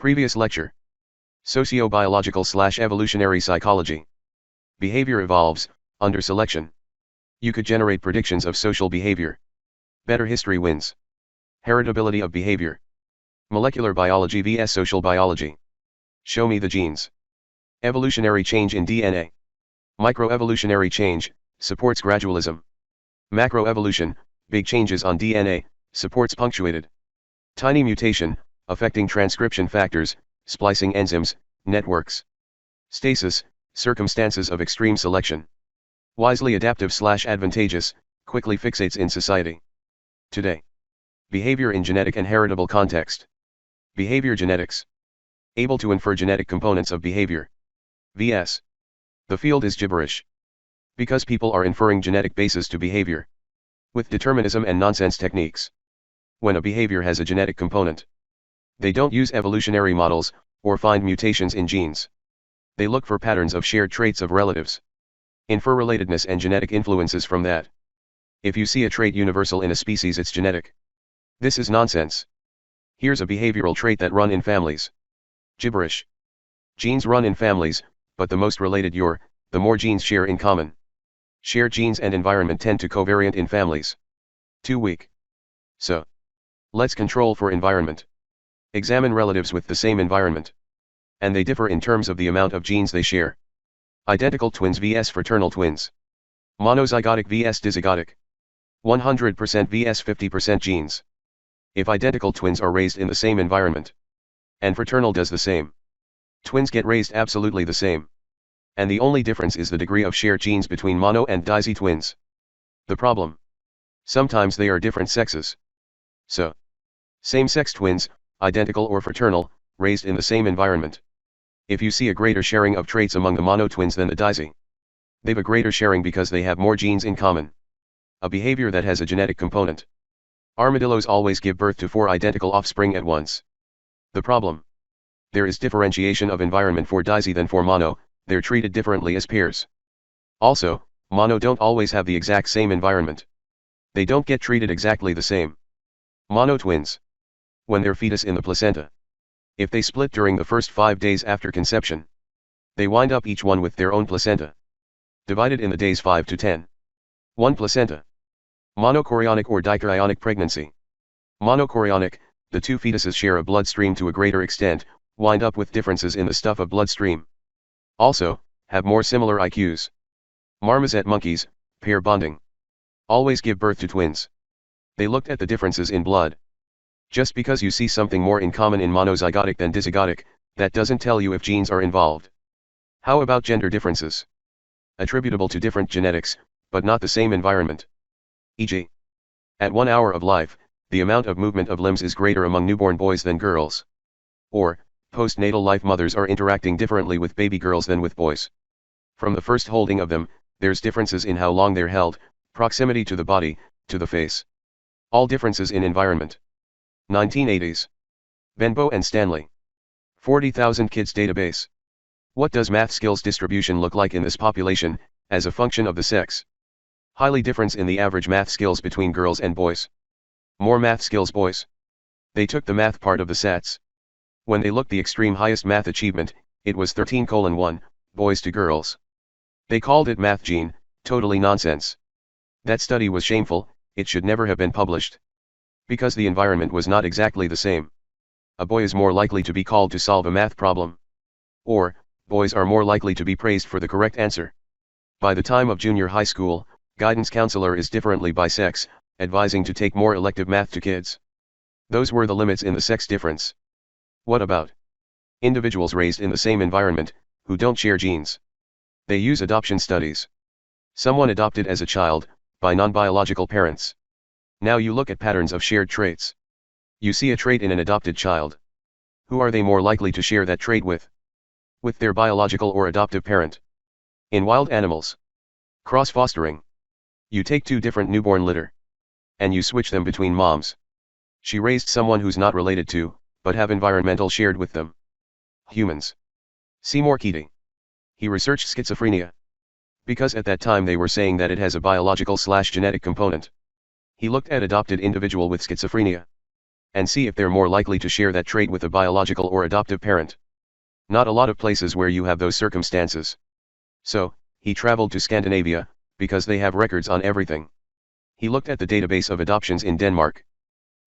Previous lecture. Sociobiological/evolutionary psychology. Behavior evolves, under selection. You could generate predictions of social behavior. Better history wins. Heritability of behavior. Molecular biology vs social biology. Show me the genes. Evolutionary change in DNA. Microevolutionary change, supports gradualism. Macroevolution, big changes on DNA, supports punctuated. Tiny mutation, affecting transcription factors, splicing enzymes, networks. Stasis, circumstances of extreme selection. Wisely adaptive/advantageous, quickly fixates in society. Today. Behavior in genetic and heritable context. Behavior genetics. Able to infer genetic components of behavior. vs. The field is gibberish. Because people are inferring genetic bases to behavior. With determinism and nonsense techniques. When a behavior has a genetic component. They don't use evolutionary models, or find mutations in genes. They look for patterns of shared traits of relatives. Infer relatedness and genetic influences from that. If you see a trait universal in a species, it's genetic. This is nonsense. Here's a behavioral trait that run in families. Gibberish. Genes run in families, but the most related the more genes share in common. Shared genes and environment tend to covariant in families. Too weak. So. Let's control for environment. Examine relatives with the same environment. And they differ in terms of the amount of genes they share. Identical twins vs fraternal twins. Monozygotic vs dizygotic. 100% vs 50% genes. If identical twins are raised in the same environment. And fraternal does the same. Twins get raised absolutely the same. And the only difference is the degree of shared genes between mono and dizy twins. The problem. Sometimes they are different sexes. So. Same-sex twins, identical or fraternal, raised in the same environment. If you see a greater sharing of traits among the mono twins than the dizy. They've a greater sharing because they have more genes in common. A behavior that has a genetic component. Armadillos always give birth to 4 identical offspring at once. The problem. There is differentiation of environment for dizy than for mono, they're treated differently as pairs. Also, mono don't always have the exact same environment. They don't get treated exactly the same. Mono twins. When their fetus in the placenta. If they split during the first 5 days after conception. They wind up each one with their own placenta. Divided in the days 5 to 10. One placenta. Monochorionic or dichorionic pregnancy. Monochorionic, the two fetuses share a bloodstream to a greater extent, wind up with differences in the stuff of bloodstream. Also, have more similar IQs. Marmoset monkeys, pair bonding. Always give birth to twins. They looked at the differences in blood. Just because you see something more in common in monozygotic than dizygotic, that doesn't tell you if genes are involved. How about gender differences? Attributable to different genetics, but not the same environment. E.g. At 1 hour of life, the amount of movement of limbs is greater among newborn boys than girls. Or, postnatal life mothers are interacting differently with baby girls than with boys. From the first holding of them, there's differences in how long they're held, proximity to the body, to the face. All differences in environment. 1980s. Benbow and Stanley. 40,000 kids database. What does math skills distribution look like in this population, as a function of the sex? Highly difference in the average math skills between girls and boys. More math skills boys. They took the math part of the SATs. When they looked the extreme highest math achievement, it was 13:1, boys to girls. They called it math gene, totally nonsense. That study was shameful, it should never have been published. Because the environment was not exactly the same. A boy is more likely to be called to solve a math problem. Or, boys are more likely to be praised for the correct answer. By the time of junior high school, guidance counselor is differently by sex, advising to take more elective math to kids. Those were the limits in the sex difference. What about individuals raised in the same environment, who don't share genes? They use adoption studies. Someone adopted as a child, by non-biological parents. Now you look at patterns of shared traits. You see a trait in an adopted child. Who are they more likely to share that trait with? With their biological or adoptive parent. In wild animals. Cross-fostering. You take 2 different newborn litter. And you switch them between moms. She raised someone who's not related to, but have environmental shared with them. Humans. Seymour Keating. He researched schizophrenia. Because at that time they were saying that it has a biological/genetic component. He looked at adopted individual with schizophrenia. and see if they're more likely to share that trait with a biological or adoptive parent. Not a lot of places where you have those circumstances. So, he traveled to Scandinavia, because they have records on everything. He looked at the database of adoptions in Denmark.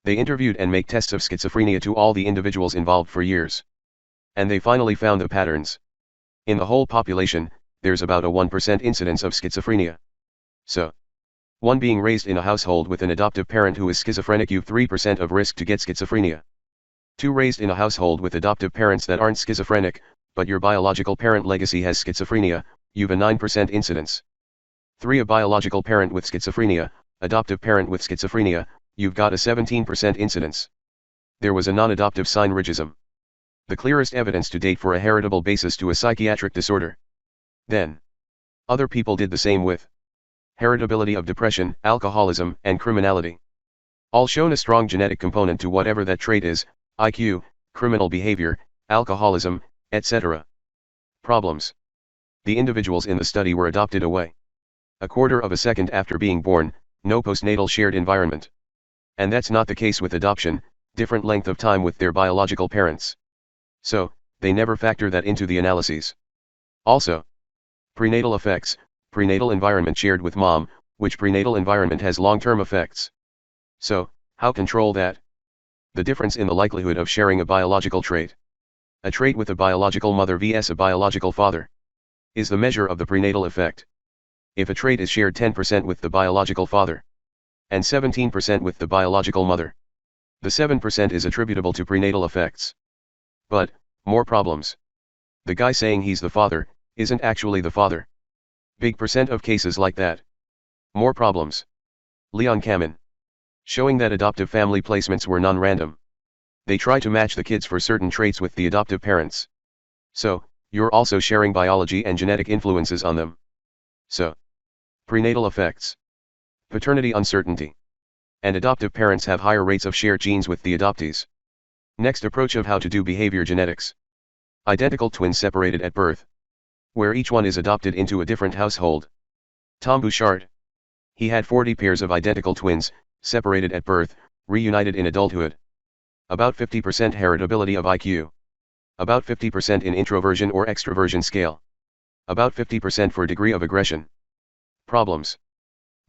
They interviewed and make tests of schizophrenia to all the individuals involved for years. And they finally found the patterns. In the whole population, there's about a 1% incidence of schizophrenia. So, 1 being raised in a household with an adoptive parent who is schizophrenic, you've 3% of risk to get schizophrenia. 2 raised in a household with adoptive parents that aren't schizophrenic, but your biological parent legacy has schizophrenia, you've a 9% incidence. 3 a biological parent with schizophrenia, adoptive parent with schizophrenia, you've got a 17% incidence. There was a non-adoptive synergism. The clearest evidence to date for a heritable basis to a psychiatric disorder. Then, other people did the same with heritability of depression, alcoholism, and criminality. All shown a strong genetic component to whatever that trait is, IQ, criminal behavior, alcoholism, etc. Problems. The individuals in the study were adopted away. A quarter of a second after being born, no postnatal shared environment. And that's not the case with adoption, different length of time with their biological parents. So, they never factor that into the analyses. Also, prenatal effects, prenatal environment shared with mom, which prenatal environment has long-term effects. So, how control that? The difference in the likelihood of sharing a biological trait. A trait with a biological mother vs a biological father. Is the measure of the prenatal effect. If a trait is shared 10% with the biological father, and 17% with the biological mother, the 7% is attributable to prenatal effects. But, more problems. The guy saying he's the father, isn't actually the father. Big percent of cases like that. More problems. Leon Kamin. Showing that adoptive family placements were non-random. They try to match the kids for certain traits with the adoptive parents. So, you're also sharing biology and genetic influences on them. So, prenatal effects. Paternity uncertainty. And adoptive parents have higher rates of shared genes with the adoptees. Next approach of how to do behavior genetics. Identical twins separated at birth, where each one is adopted into a different household. Tom Bouchard. He had 40 pairs of identical twins, separated at birth, reunited in adulthood. About 50% heritability of IQ. About 50% in introversion or extroversion scale. About 50% for degree of aggression. Problems.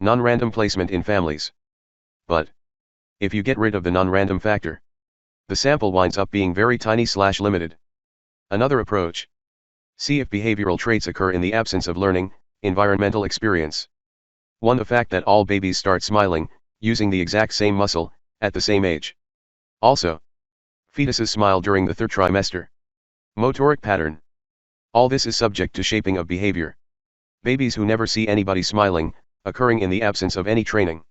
Non-random placement in families. But, if you get rid of the non-random factor, the sample winds up being very tiny/limited. Another approach. See if behavioral traits occur in the absence of learning, environmental experience. 1. The fact that all babies start smiling, using the exact same muscle, at the same age. Also, fetuses smile during the 3rd trimester. Motoric pattern. All this is subject to shaping of behavior. Babies who never see anybody smiling, occurring in the absence of any training.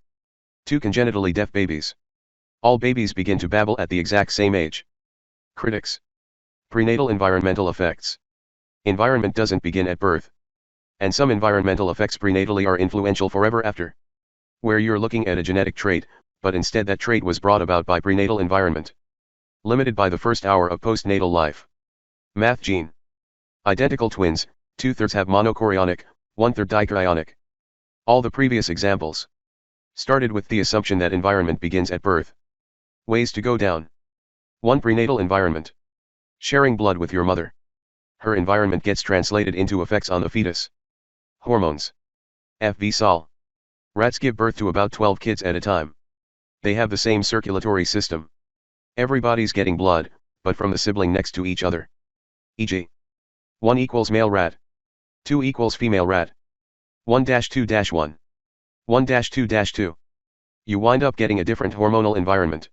2. Congenitally deaf babies. All babies begin to babble at the exact same age. Critics. Prenatal environmental effects. Environment doesn't begin at birth. And some environmental effects prenatally are influential forever after. Where you're looking at a genetic trait, but instead that trait was brought about by prenatal environment. Limited by the first hour of postnatal life. Math gene. Identical twins, 2/3 have monochorionic, 1/3 dichorionic. All the previous examples started with the assumption that environment begins at birth. Ways to go down. 1. Prenatal environment. Sharing blood with your mother. Her environment gets translated into effects on the fetus. Hormones. FV Sol. Rats give birth to about 12 kids at a time. They have the same circulatory system. Everybody's getting blood, but from the sibling next to each other. E.g. 1 equals male rat. 2 equals female rat. 1-2-1. 1-2-2. You wind up getting a different hormonal environment.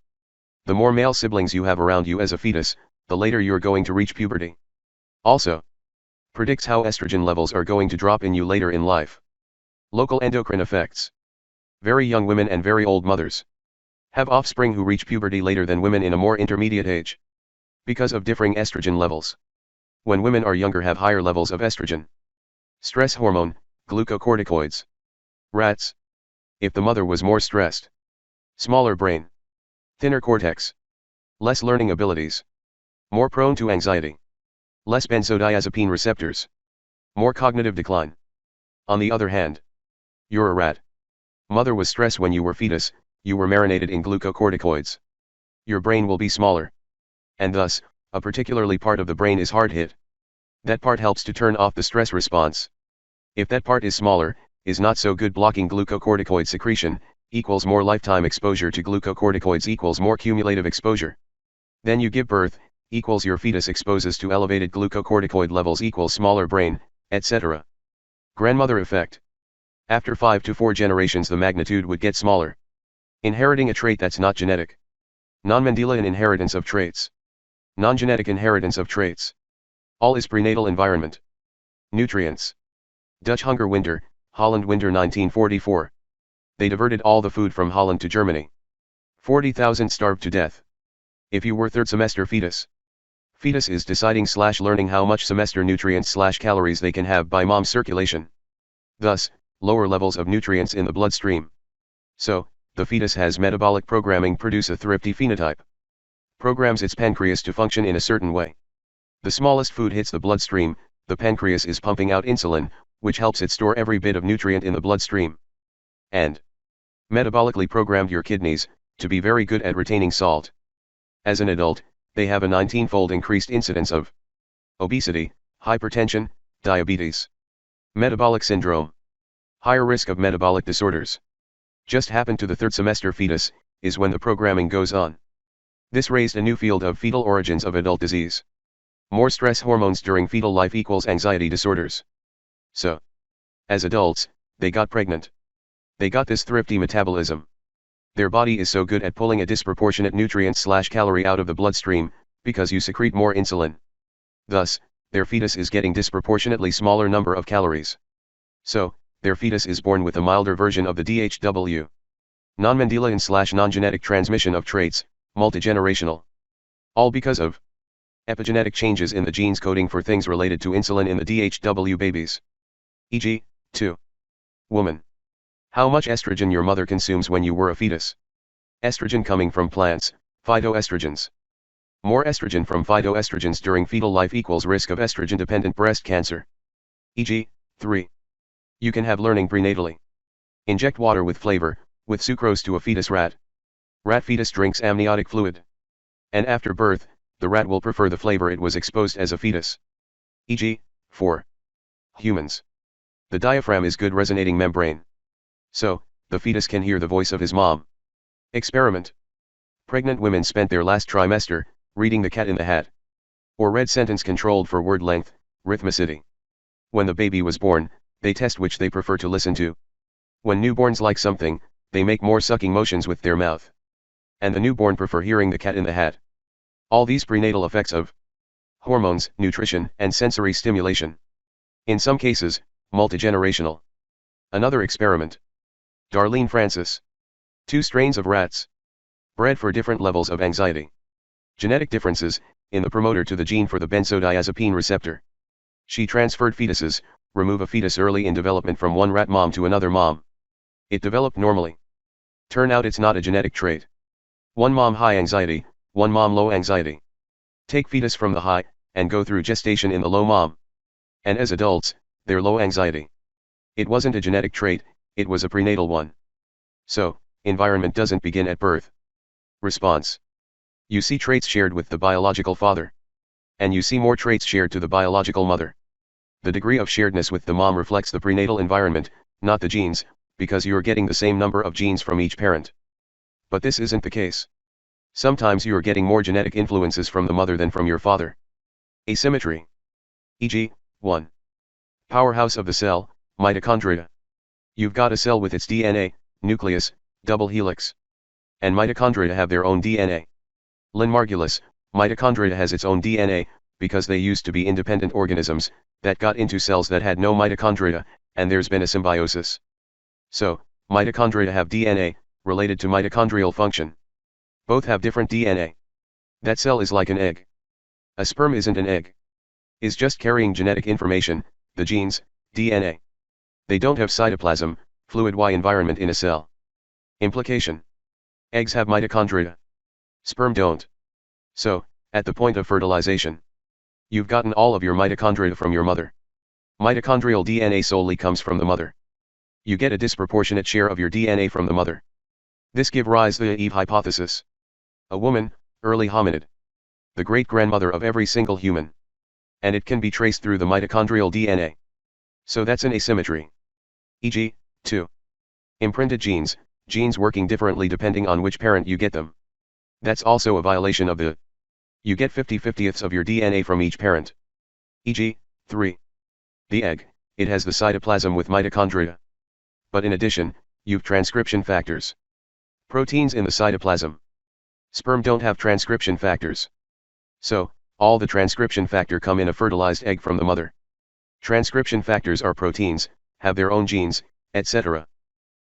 The more male siblings you have around you as a fetus, the later you're going to reach puberty. Also, predicts how estrogen levels are going to drop in you later in life. Local endocrine effects. Very young women and very old mothers have offspring who reach puberty later than women in a more intermediate age, because of differing estrogen levels. When women are younger, have higher levels of estrogen. Stress hormone, glucocorticoids. Rats. If the mother was more stressed. Smaller brain. Thinner cortex. Less learning abilities. More prone to anxiety. Less benzodiazepine receptors. More cognitive decline. On the other hand, you're a rat. Mother was stressed when you were fetus, you were marinated in glucocorticoids. Your brain will be smaller. And thus, a particularly part of the brain is hard hit. That part helps to turn off the stress response. If that part is smaller, is not so good blocking glucocorticoid secretion, equals more lifetime exposure to glucocorticoids equals more cumulative exposure. Then you give birth, equals your fetus exposes to elevated glucocorticoid levels equals smaller brain, etc. Grandmother effect. After 5 to 4 generations the magnitude would get smaller. Inheriting a trait that's not genetic. Non-Mendelian inheritance of traits. Non-genetic inheritance of traits. All is prenatal environment. Nutrients. Dutch hunger winter, Holland winter 1944. They diverted all the food from Holland to Germany. 40,000 starved to death. If you were third semester fetus. Fetus is deciding/learning how much semester nutrients/calories they can have by mom's circulation. Thus, lower levels of nutrients in the bloodstream. So, the fetus has metabolic programming produce a thrifty phenotype. Programs its pancreas to function in a certain way. The smallest food hits the bloodstream, the pancreas is pumping out insulin, which helps it store every bit of nutrient in the bloodstream. And metabolically programmed your kidneys, to be very good at retaining salt. As an adult, they have a 19-fold increased incidence of obesity, hypertension, diabetes, metabolic syndrome, higher risk of metabolic disorders. Just happened to the third semester fetus, is when the programming goes on. This raised a new field of fetal origins of adult disease. More stress hormones during fetal life equals anxiety disorders. So, as adults, they got pregnant. They got this thrifty metabolism. Their body is so good at pulling a disproportionate nutrient/calorie out of the bloodstream, because you secrete more insulin. Thus, their fetus is getting disproportionately smaller number of calories. So, their fetus is born with a milder version of the DHW. Non-Mendelian/non-genetic transmission of traits, multigenerational. All because of epigenetic changes in the genes coding for things related to insulin in the DHW babies. E.g., 2. Woman. How much estrogen your mother consumes when you were a fetus. Estrogen coming from plants, phytoestrogens. More estrogen from phytoestrogens during fetal life equals risk of estrogen-dependent breast cancer. E.g., 3. You can have learning prenatally. Inject water with flavor, with sucrose to a fetus rat. Rat fetus drinks amniotic fluid. And after birth, the rat will prefer the flavor it was exposed as a fetus. E.g., 4. Humans. The diaphragm is good resonating membrane. So, the fetus can hear the voice of his mom. Experiment. Pregnant women spent their last trimester, reading The Cat in the Hat. Or read sentence controlled for word length, rhythmicity. When the baby was born, they test which they prefer to listen to. When newborns like something, they make more sucking motions with their mouth. And the newborn prefer hearing The Cat in the Hat. All these prenatal effects of hormones, nutrition, and sensory stimulation. In some cases, multigenerational. Another experiment. Darlene Francis. 2 strains of rats. Bred for different levels of anxiety. Genetic differences, in the promoter to the gene for the benzodiazepine receptor. She transferred fetuses, remove a fetus early in development from one rat mom to another mom. It developed normally. Turn out it's not a genetic trait. One mom high anxiety, one mom low anxiety. Take fetus from the high, and go through gestation in the low mom. And as adults, they're low anxiety. It wasn't a genetic trait, it was a prenatal one. So, environment doesn't begin at birth. Response. You see traits shared with the biological father. And you see more traits shared to the biological mother. The degree of sharedness with the mom reflects the prenatal environment, not the genes, because you're getting the same number of genes from each parent. But this isn't the case. Sometimes you're getting more genetic influences from the mother than from your father. Asymmetry. E.g., 1. Powerhouse of the cell, mitochondria. You've got a cell with its DNA, nucleus, double helix. And mitochondria have their own DNA. Lin Margulis, mitochondria has its own DNA, because they used to be independent organisms, that got into cells that had no mitochondria, and there's been a symbiosis. So, mitochondria have DNA, related to mitochondrial function. Both have different DNA. That cell is like an egg. A sperm isn't an egg. Is just carrying genetic information, the genes, DNA. They don't have cytoplasm, fluid Y environment in a cell. Implication. Eggs have mitochondria. Sperm don't. So, at the point of fertilization, you've gotten all of your mitochondria from your mother. Mitochondrial DNA solely comes from the mother. You get a disproportionate share of your DNA from the mother. This give rise to the Eve hypothesis. A woman, early hominid. The great-grandmother of every single human. And it can be traced through the mitochondrial DNA. So that's an asymmetry. E.g., 2. Imprinted genes, genes working differently depending on which parent you get them. That's also a violation of the you get 50/50ths of your DNA from each parent. E.g., 3. The egg, it has the cytoplasm with mitochondria. But in addition, you've transcription factors. Proteins in the cytoplasm. Sperm don't have transcription factors. So, all the transcription factor come in a fertilized egg from the mother. Transcription factors are proteins, have their own genes, etc.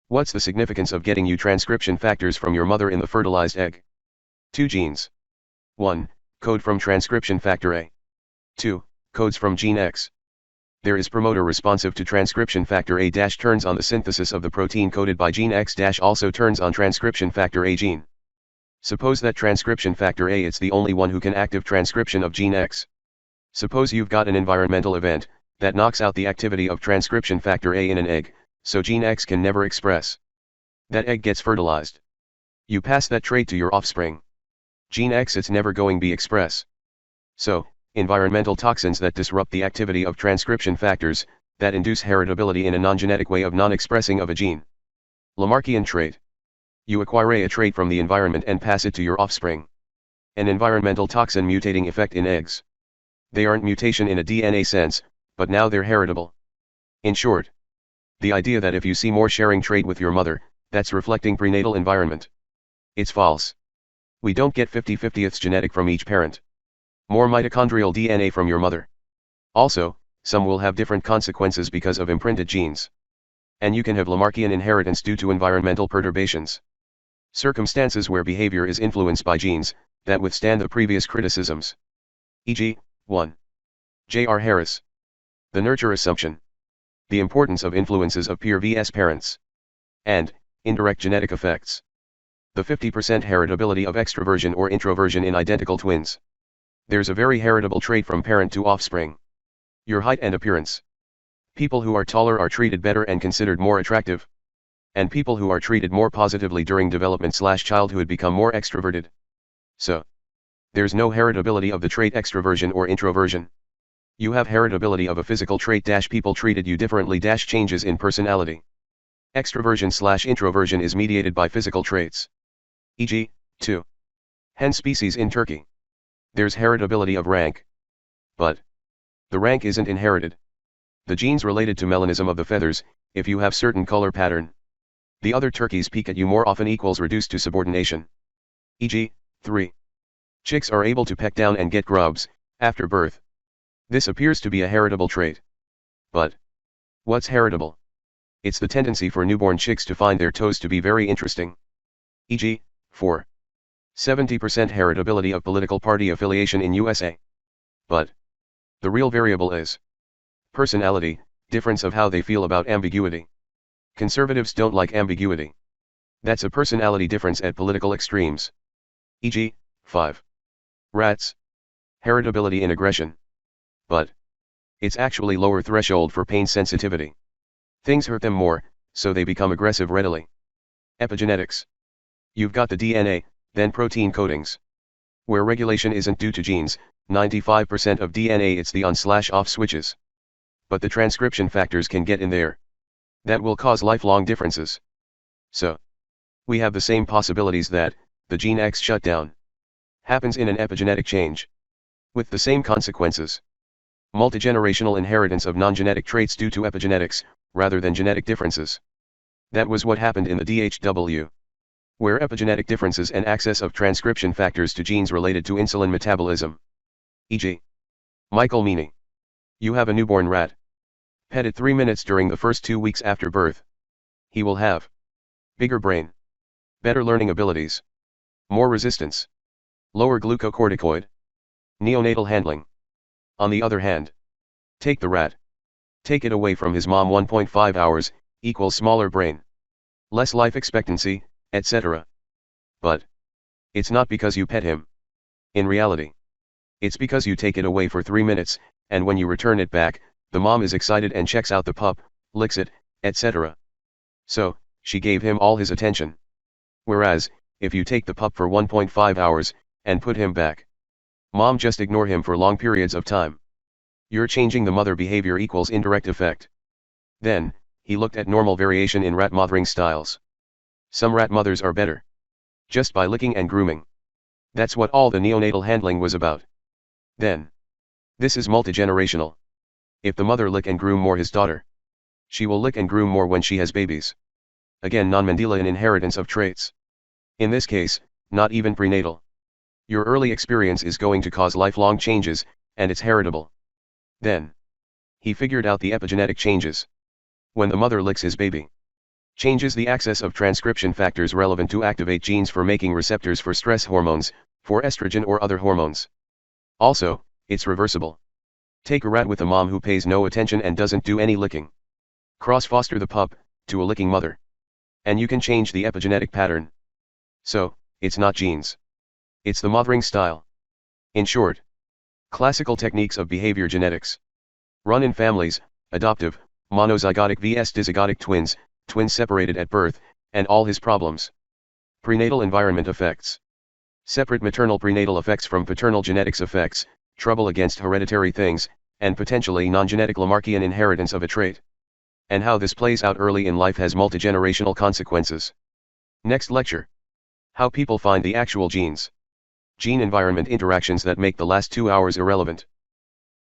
What's the significance of getting you transcription factors from your mother in the fertilized egg? 2 genes. 1. Code from transcription factor A. 2. Codes from gene X. There is promoter responsive to transcription factor A- turns on the synthesis of the protein coded by gene X- also turns on transcription factor A gene. Suppose that transcription factor A is the only one who can active transcription of gene X. Suppose you've got an environmental event that knocks out the activity of transcription factor A in an egg, so gene X can never express. That egg gets fertilized. You pass that trait to your offspring. Gene X it's never going be express. So, environmental toxins that disrupt the activity of transcription factors, that induce heritability in a non-genetic way of non-expressing of a gene. Lamarckian trait. You acquire a trait from the environment and pass it to your offspring. An environmental toxin mutating effect in eggs. They aren't mutation in a DNA sense, but now they're heritable. In short, the idea that if you see more sharing trait with your mother, that's reflecting prenatal environment. It's false. We don't get 50/50ths genetic from each parent. More mitochondrial DNA from your mother. Also, some will have different consequences because of imprinted genes. And you can have Lamarckian inheritance due to environmental perturbations. Circumstances where behavior is influenced by genes, that withstand the previous criticisms. E.g., 1. J.R. Harris. The nurture assumption. The importance of influences of peer vs parents. And, indirect genetic effects. The 50% heritability of extroversion or introversion in identical twins. There's a very heritable trait from parent to offspring. Your height and appearance. People who are taller are treated better and considered more attractive. And people who are treated more positively during development/childhood become more extroverted. So, there's no heritability of the trait extroversion or introversion. You have heritability of a physical trait - people treated you differently - changes in personality. Extroversion/introversion is mediated by physical traits. E.g., 2. Hen species in Turkey. There's heritability of rank. But the rank isn't inherited. The genes related to melanism of the feathers, if you have certain color pattern. The other turkeys peek at you more often equals reduced to subordination. E.g., 3. Chicks are able to peck down and get grubs, after birth. This appears to be a heritable trait. But what's heritable? It's the tendency for newborn chicks to find their toes to be very interesting. E.g., 4. 70% heritability of political party affiliation in USA. But the real variable is personality, difference of how they feel about ambiguity. Conservatives don't like ambiguity. That's a personality difference at political extremes. E.g., 5. Rats. Heritability in aggression. But it's actually lower threshold for pain sensitivity. Things hurt them more, so they become aggressive readily. Epigenetics. You've got the DNA, then protein coatings. Where regulation isn't due to genes, 95% of DNA it's the on/off switches. But the transcription factors can get in there. That will cause lifelong differences. So, we have the same possibilities that the gene X shutdown happens in an epigenetic change. With the same consequences. Multigenerational inheritance of non-genetic traits due to epigenetics, rather than genetic differences. That was what happened in the DHW. Where epigenetic differences and access of transcription factors to genes related to insulin metabolism. E.g. Michael Meany. You have a newborn rat. Pet it 3 minutes during the first 2 weeks after birth. He will have bigger brain, better learning abilities, more resistance, lower glucocorticoid, neonatal handling. On the other hand, take the rat. Take it away from his mom 1.5 hours, equals smaller brain, less life expectancy, etc. But it's not because you pet him. In reality, it's because you take it away for 3 minutes, and when you return it back, the mom is excited and checks out the pup, licks it, etc. So, she gave him all his attention. Whereas, if you take the pup for 1.5 hours, and put him back. Mom just ignore him for long periods of time. You're changing the mother behavior equals indirect effect. Then, he looked at normal variation in rat mothering styles. Some rat mothers are better. Just by licking and grooming. That's what all the neonatal handling was about. Then. This is multigenerational. If the mother lick and groom more his daughter, she will lick and groom more when she has babies. Again, non-Mendelian inheritance of traits. In this case, not even prenatal. Your early experience is going to cause lifelong changes, and it's heritable. Then. He figured out the epigenetic changes. When the mother licks his baby, changes the access of transcription factors relevant to activate genes for making receptors for stress hormones, for estrogen or other hormones. Also, it's reversible. Take a rat with a mom who pays no attention and doesn't do any licking. Cross-foster the pup, to a licking mother. And you can change the epigenetic pattern. So, it's not genes. It's the mothering style. In short, classical techniques of behavior genetics. Run in families, adoptive, monozygotic vs dizygotic twins, twins separated at birth, and all his problems. Prenatal environment effects. Separate maternal prenatal effects from paternal genetics effects, trouble against hereditary things, and potentially non-genetic Lamarckian inheritance of a trait. And how this plays out early in life has multigenerational consequences. Next lecture. How people find the actual genes. Gene-environment interactions that make the last 2 hours irrelevant.